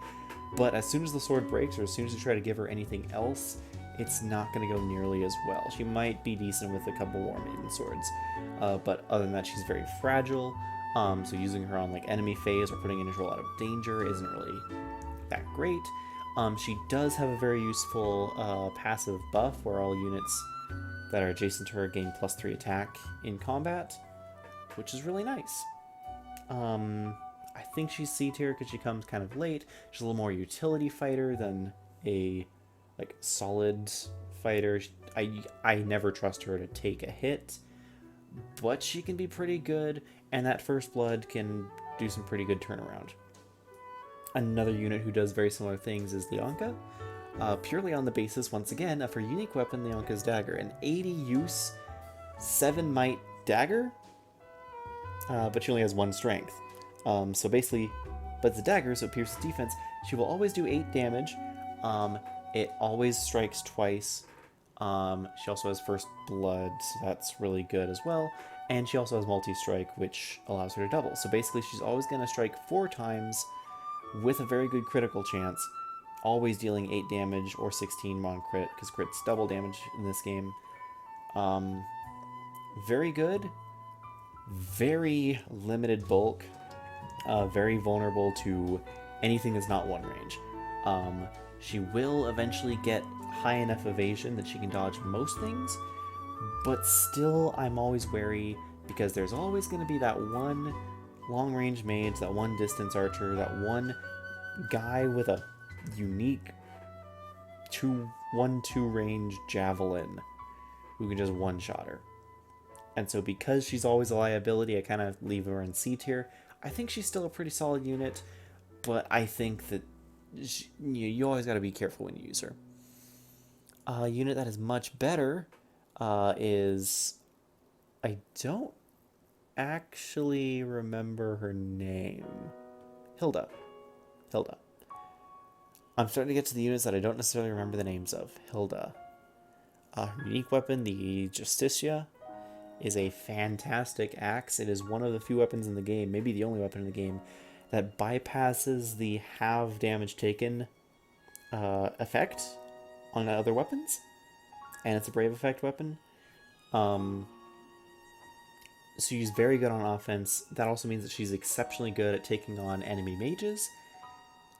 But as soon as the sword breaks, or as soon as you try to give her anything else, it's not going to go nearly as well. She might be decent with a couple War Maiden swords, but other than that, she's very fragile. So using her on like enemy phase or putting initial out of danger isn't really that great. She does have a very useful passive buff where all units that are adjacent to her gain +3 attack in combat, which is really nice. I think she's C tier because she comes kind of late. She's a little more utility fighter than a like solid fighter. I never trust her to take a hit, but she can be pretty good, and that first blood can do some pretty good turnaround. Another unit who does very similar things is Lianka, purely on the basis, once again, of her unique weapon, Lianka's Dagger. An 80 use, 7 might dagger, but she only has 1 strength. So basically, but it's a dagger, so it pierces defense. She will always do 8 damage. It always strikes twice. She also has first blood, so that's really good as well. And she also has multi-strike, which allows her to double. So basically, she's always going to strike 4 times with a very good critical chance, always dealing 8 damage or 16 on crit, because crit's double damage in this game. Very good. Very limited bulk. Very vulnerable to anything that's not one range. She will eventually get high enough evasion that she can dodge most things, but still I'm always wary because there's always going to be that one long-range mage, that one distance archer, that one guy with a unique 1-2 range javelin who can just one-shot her. And so because she's always a liability, I kind of leave her in C tier. I think she's still a pretty solid unit, but I think that you always got to be careful when you use her. A unit that is much better is... I don't actually remember her name. Hilda. I'm starting to get to the units that I don't necessarily remember the names of. Hilda. Her unique weapon, the Justicia, is a fantastic axe. It is one of the few weapons in the game, maybe the only weapon in the game, that bypasses the halve damage taken effect on other weapons. And it's a brave effect weapon. So she's very good on offense. That also means that she's exceptionally good at taking on enemy mages,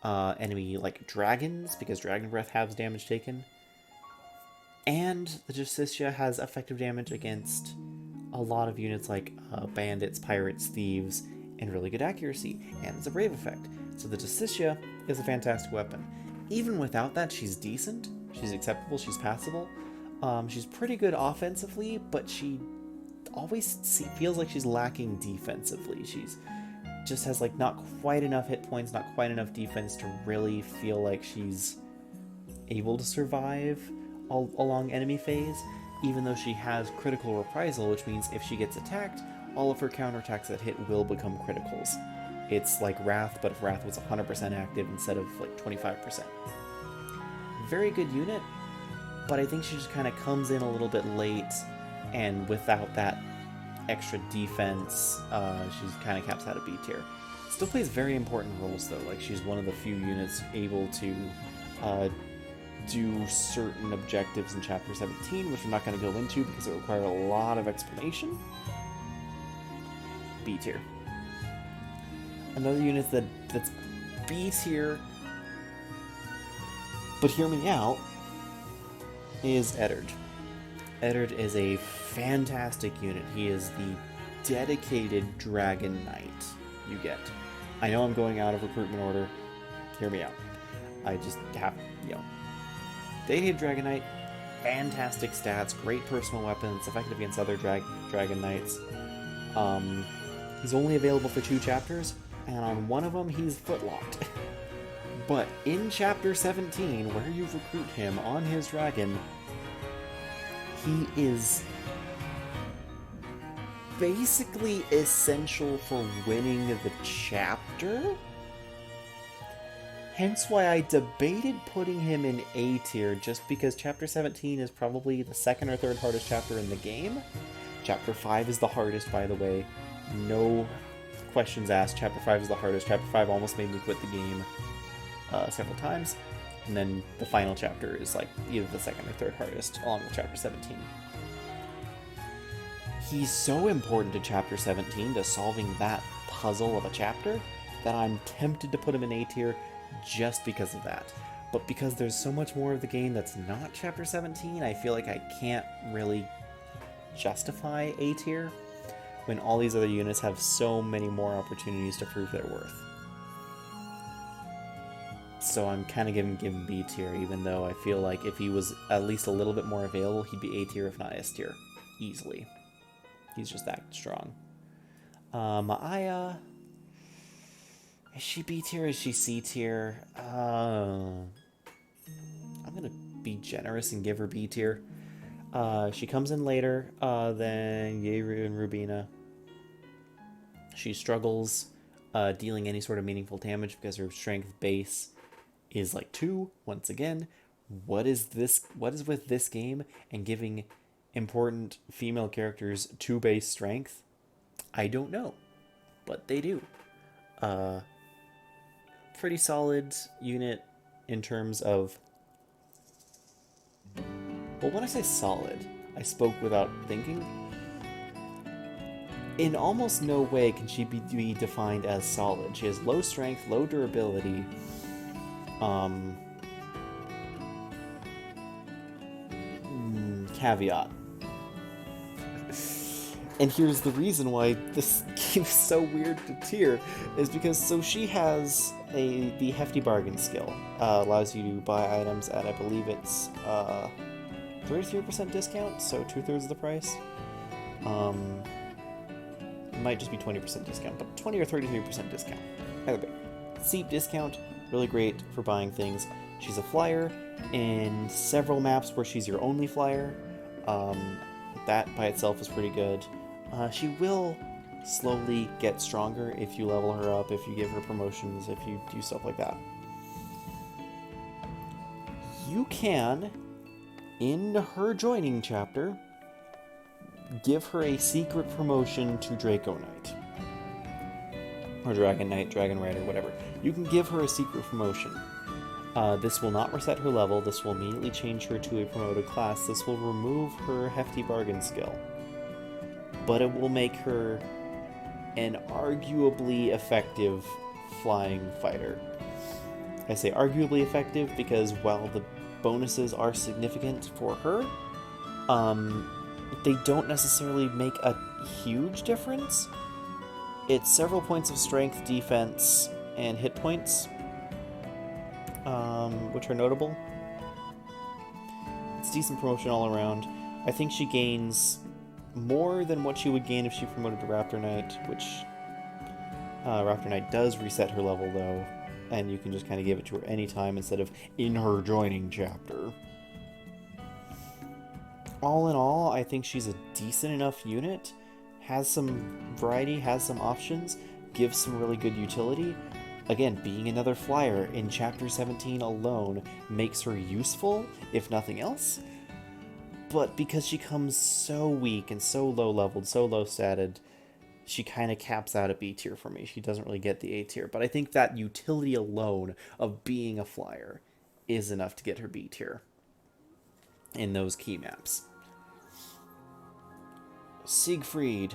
enemy like dragons, because Dragon Breath halves damage taken. And the Justicia has effective damage against a lot of units like bandits, pirates, thieves, and really good accuracy. And it's a brave effect. So the Justicia is a fantastic weapon. Even without that, she's decent. She's acceptable. She's passable. She's pretty good offensively, but she always feels like she's lacking defensively. She's just has like not quite enough hit points, not quite enough defense to really feel like she's able to survive along enemy phase, even though she has critical reprisal, which means if she gets attacked, all of her counterattacks that hit will become criticals. It's like Wrath, but if Wrath was 100% active instead of like 25%. Very good unit, but I think she just kind of comes in a little bit late, and without that extra defense, she's kind of caps out of B tier. Still plays very important roles though, like she's one of the few units able to do certain objectives in Chapter 17, which we're not going to go into because it requires a lot of explanation. B tier. Another unit that's B tier, but hear me out, is Eddard. Eddard is a fantastic unit. He is the dedicated Dragon Knight you get. I know I'm going out of recruitment order. Hear me out. I just have, dedicated Dragon Knight, fantastic stats, great personal weapons, effective against other Dragon Knights. He's only available for 2 chapters, and on one of them he's footlocked. But in Chapter 17, where you recruit him on his dragon, he is basically essential for winning the chapter. Hence why I debated putting him in A tier, just because Chapter 17 is probably the 2nd or 3rd hardest chapter in the game. Chapter 5 is the hardest, by the way. No questions asked. Chapter 5 is the hardest. Chapter 5 almost made me quit the game several times. And then the final chapter is like either the 2nd or 3rd hardest, along with Chapter 17. He's so important to Chapter 17, to solving that puzzle of a chapter, that I'm tempted to put him in A tier just because of that. But because there's so much more of the game that's not Chapter 17, I feel like I can't really justify A tier when all these other units have so many more opportunities to prove their worth. So I'm kind of giving B tier, even though I feel like if he was at least a little bit more available, he'd be A tier if not S tier. Easily. He's just that strong. Aya... Is she B tier? Is she C tier? I'm gonna be generous and give her B tier. She comes in later than Yeru and Rubina. She struggles dealing any sort of meaningful damage because her strength base is like 2. Once again, what is with this game and giving important female characters 2 base strength? I don't know, but they do. Pretty solid unit in terms of... Well, when I say solid, I spoke without thinking. In almost no way can she be defined as solid. She has low strength, low durability, caveat. And here's the reason why this game is so weird to tier, is because she has the Hefty bargain skill. Allows you to buy items at, I believe it's 33% discount, so 2/3 of the price. It might just be 20% discount, but 20 or 33% discount. Either way, steep discount, really great for buying things. She's a flyer in several maps where she's your only flyer. That by itself is pretty good. She will slowly get stronger if you level her up, if you give her promotions, if you do stuff like that. You can, in her joining chapter, give her a secret promotion to Draco Knight. Or Dragon Knight, Dragon Rider, whatever. You can give her a secret promotion. This will not reset her level, this will immediately change her to a promoted class, this will remove her Hefty bargain skill. But it will make her an arguably effective flying fighter. I say arguably effective because while the bonuses are significant for her. They don't necessarily make a huge difference. It's several points of strength, defense, and hit points, which are notable. It's decent promotion all around. I think she gains more than what she would gain if she promoted to Raptor Knight, which Raptor Knight does reset her level, though, and you can just kind of give it to her anytime instead of in her joining chapter. All in all, I think she's a decent enough unit, has some variety, has some options, gives some really good utility. Again, being another flyer in Chapter 17 alone makes her useful, if nothing else. But because she comes so weak and so low-leveled, so low-statted, she kind of caps out at B tier for me. She doesn't really get the A tier. But I think that utility alone of being a flyer is enough to get her B tier in those key maps. Siegfried.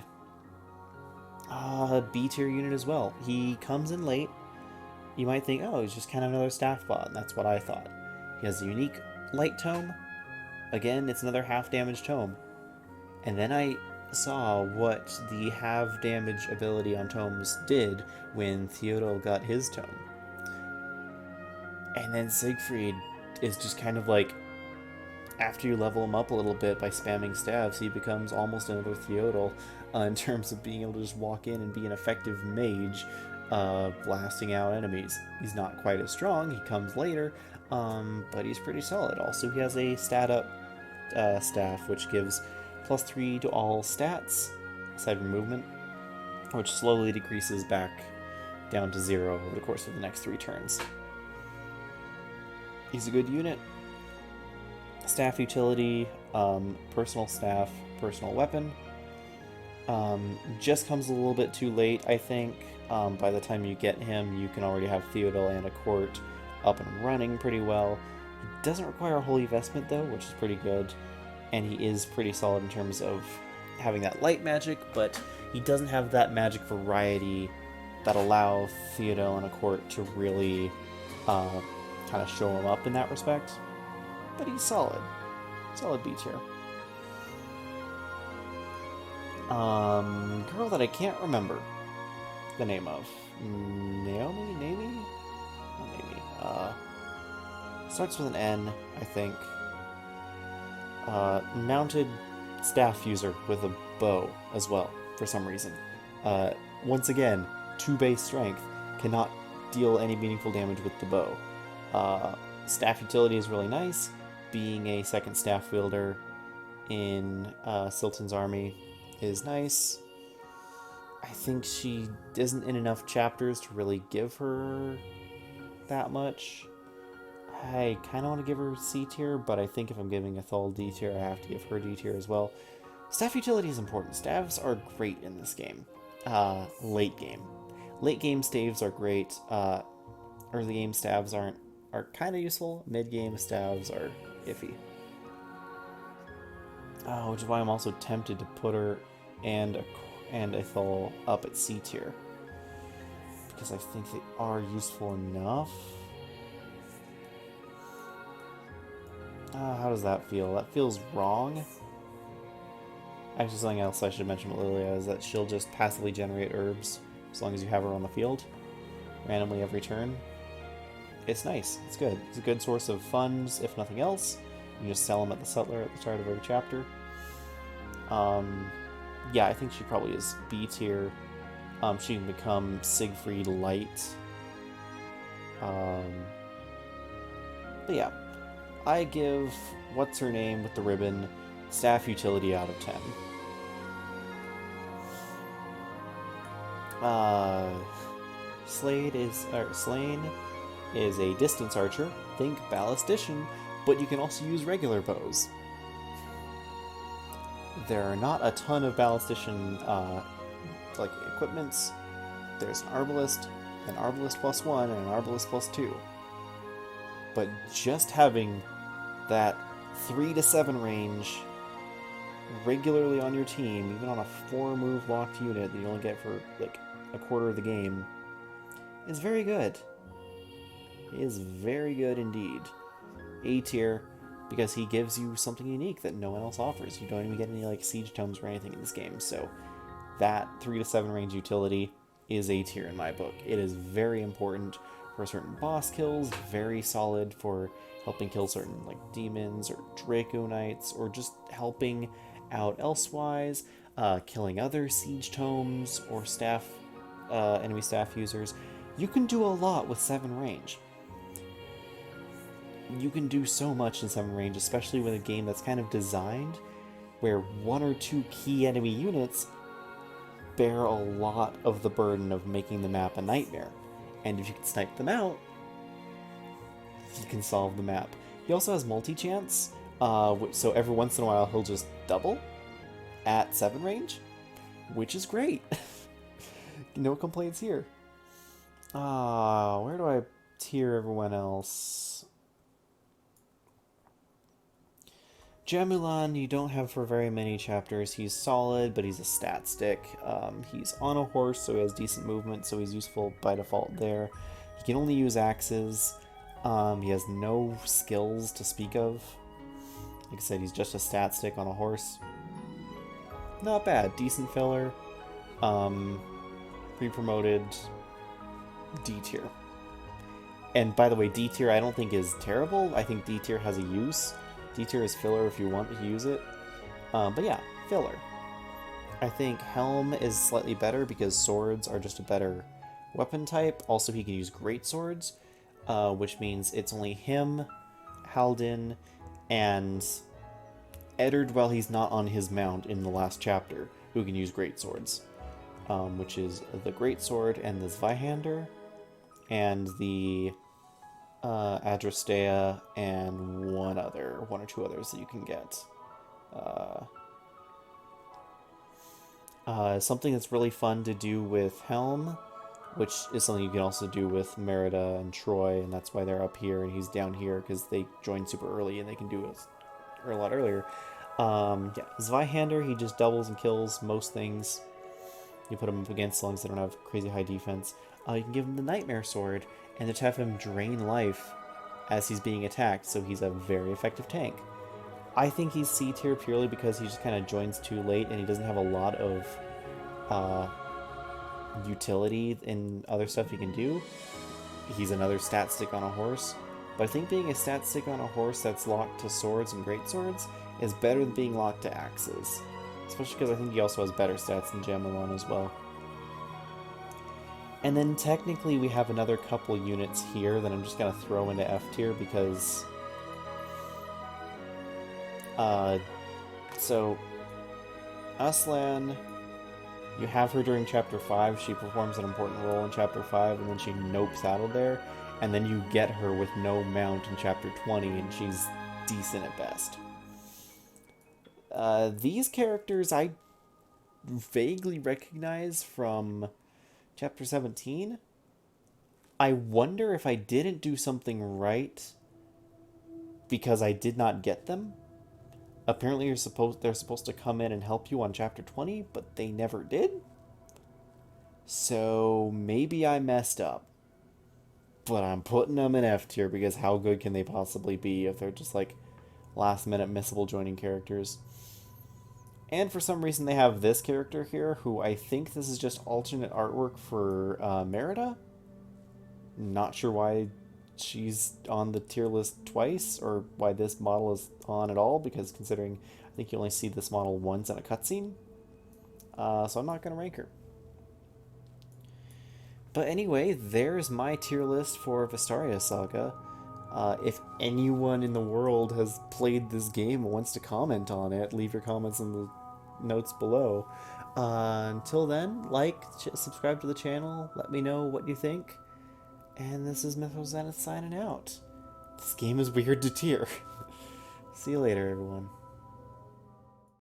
B tier unit as well. He comes in late. You might think, oh, he's just kind of another staff bot, and that's what I thought. He has a unique light tome. Again, it's another half damage tome. And then I saw what the half damage ability on tomes did when Theodor got his tome. And then Siegfried is just kind of like, after you level him up a little bit by spamming stabs, he becomes almost another Theodor in terms of being able to just walk in and be an effective mage, blasting out enemies. He's not quite as strong, he comes later, but he's pretty solid. Also, he has a stat up staff, which gives +3 to all stats, aside from movement, which slowly decreases back down to 0 over the course of the next 3 turns. He's a good unit. Staff utility, personal staff, personal weapon. Just comes a little bit too late, I think. By the time you get him, you can already have Theodor and Accort up and running pretty well. He doesn't require a Holy Vestment, though, which is pretty good. And he is pretty solid in terms of having that light magic, but he doesn't have that magic variety that allow Theodor and Accort to really kind of show him up in that respect. But he's solid. Solid B tier. Girl that I can't remember the name of. Naomi? Naomi? Not Naomi. Starts with an N, I think. Mounted staff user with a bow as well, for some reason. Once again, 2 base strength, cannot deal any meaningful damage with the bow. Staff utility is really nice. Being a second staff wielder in Silton's army is nice. I think she isn't in enough chapters to really give her that much. I kind of want to give her C tier, but I think if I'm giving Ethel D tier, I have to give her D tier as well. Staff utility is important. Staves are great in this game. Late game. Late game staves are great. Early game staves are kind of useful. Mid game staves are iffy. Which is why I'm also tempted to put her and Ethel up at C tier, because I think they are useful enough. How does that feel? That feels wrong. Actually, something else I should mention with Lilia is that she'll just passively generate herbs as long as you have her on the field, randomly every turn. It's nice. It's good. It's a good source of funds, if nothing else. You just sell them at the Sutler at the start of every chapter. Yeah, I think she probably is B tier. She can become Siegfried Light. But yeah, I give what's her name with the ribbon staff utility out of 10. Slade is a distance archer. Think ballistician, but you can also use regular bows. There are not a ton of ballistician equipments. There's an arbalist +1, and an arbalist +2. But just having that 3 to 7 range regularly on your team, even on a 4-move locked unit that you only get for like a quarter of the game, is very good. It is very good indeed. A tier, because he gives you something unique that no one else offers. You don't even get any like siege tomes or anything in this game, so that 3 to 7 range utility is A tier in my book. It is very important for certain boss kills, very solid for helping kill certain like demons or Draco Knights, or just helping out elsewise, killing other siege tomes or staff, enemy staff users. You can do a lot with 7 range. You can do so much in 7 range, especially with a game that's kind of designed where 1 or 2 key enemy units bear a lot of the burden of making the map a nightmare. And if you can snipe them out, you can solve the map. He also has multi-chance, so every once in a while he'll just double at 7 range, which is great. No complaints here. Where do I tier everyone else? Jamulan, you don't have for very many chapters. He's solid, but he's a stat stick. He's on a horse, so he has decent movement, so he's useful by default there. He can only use axes. He has no skills to speak of. Like I said, he's just a stat stick on a horse. Not bad. Decent filler. Pre-promoted D tier. And by the way, D tier I don't think is terrible. I think D tier has a use. D tier is filler if you want to use it. But yeah, filler. I think Helm is slightly better because swords are just a better weapon type. Also, he can use great swords, which means it's only him, Haldin, and Eddard while he's not on his mount in the last chapter, who can use great swords, which is the great sword and the Zweihander, and the Adrastea, and one or two others that you can get. Something that's really fun to do with Helm, which is something you can also do with Merida and Troy, and that's why they're up here and he's down here, because they joined super early and they can do it a lot earlier. Yeah, Zweihander, he just doubles and kills most things you put him up against, as long as they don't have crazy high defense. You can give him the Nightmare Sword and just have him drain life as he's being attacked, so he's a very effective tank. I think he's C tier purely because he just kind of joins too late and he doesn't have a lot of utility in other stuff he can do. He's another stat stick on a horse, but I think being a stat stick on a horse that's locked to swords and great swords is better than being locked to axes, especially because I think he also has better stats than Jamelon as well. And then technically we have another couple units here that I'm just going to throw into F tier because so Aslan, you have her during Chapter 5, she performs an important role in Chapter 5, and then she nopes out of there, and then you get her with no mount in Chapter 20, and she's decent at best. These characters I vaguely recognize from Chapter 17. I wonder if I didn't do something right because I did not get them. Apparently they're supposed to come in and help you on Chapter 20, but they never did. So maybe I messed up. But I'm putting them in F tier because how good can they possibly be if they're just like last minute missable joining characters. And for some reason they have this character here, who I think this is just alternate artwork for Merida. Not sure why she's on the tier list twice, or why this model is on at all, because considering I think you only see this model once in a cutscene. So I'm not going to rank her. But anyway, there's my tier list for Vestaria Saga. If anyone in the world has played this game and wants to comment on it, leave your comments in the notes below. Until then, subscribe to the channel, let me know what you think. And this is Mythos Zenith signing out. This game is weird to tier. See you later, everyone.